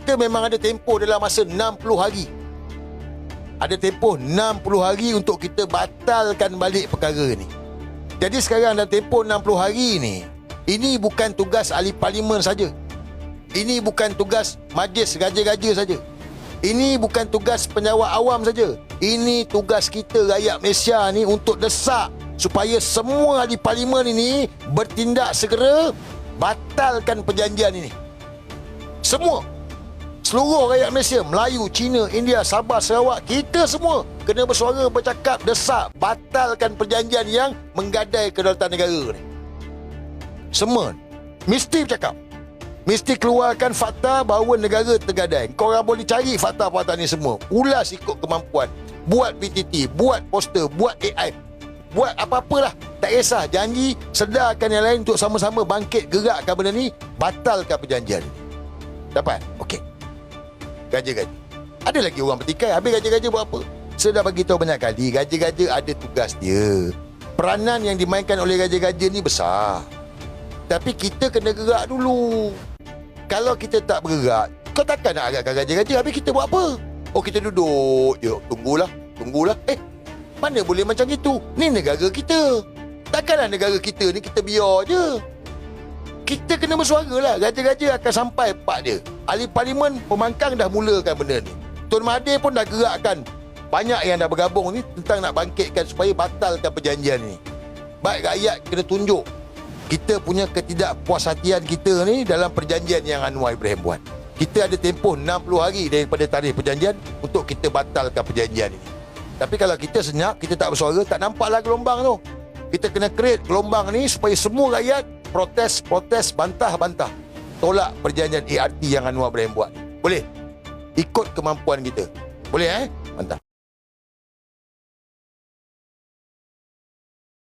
kita memang ada tempoh dalam masa 60 hari. Ada tempoh 60 hari untuk kita batalkan balik perkara ni. Jadi sekarang dalam tempoh 60 hari ni, ini bukan tugas ahli parlimen saja. Ini bukan tugas majlis raja-raja saja. Ini bukan tugas penjawat awam saja. Ini tugas kita rakyat Malaysia ni untuk desak supaya semua ahli parlimen ini bertindak segera batalkan perjanjian ini. Semua. Seluruh rakyat Malaysia, Melayu, Cina, India, Sabah, Sarawak, kita semua kena bersuara, bercakap, desak batalkan perjanjian yang menggadai kedaulatan negara ni. Semua mesti bercakap. Mesti keluarkan fakta bahawa negara tergadai. Korang boleh cari fakta-fakta ni semua. Ulas ikut kemampuan. Buat PTT, buat poster, buat AI, buat apa-apalah. Tak kisah, janji, sedarkan yang lain untuk sama-sama bangkit, gerakkan benda ni, batalkan perjanjian ni. Dapat? Okey. Gaja-gaja. Ada lagi orang bertikai. Habis gaja-gaja buat apa? Saya dah bagi tahu banyak kali, gaja-gaja ada tugas dia. Peranan yang dimainkan oleh gaja-gaja ni besar. Tapi kita kena gerak dulu. Kalau kita tak bergerak, kau takkan nak agakkan gaja-gaja. Habis kita buat apa? Oh, kita duduk je. Tunggulah. Mana boleh macam itu? Ni negara kita. Takkanlah negara kita ni kita biar je. Kita kena bersuara lah. Gaja-gaja akan sampai part dia. Ahli parlimen pembangkang dah mulakan benda ni. Tun Mahathir pun dah gerakkan. Banyak yang dah bergabung ni tentang nak bangkitkan supaya batalkan perjanjian ni. Baik rakyat kena tunjuk kita punya ketidakpuashatian kita ni dalam perjanjian yang Anwar Ibrahim buat. Kita ada tempoh 60 hari daripada tarikh perjanjian untuk kita batalkan perjanjian ini. Tapi kalau kita senyap, kita tak bersuara, tak nampaklah gelombang tu. Kita kena create gelombang ni supaya semua rakyat protes, bantah, tolak perjanjian ART yang Anwar Ibrahim buat. Boleh? Ikut kemampuan kita. Boleh Mantap.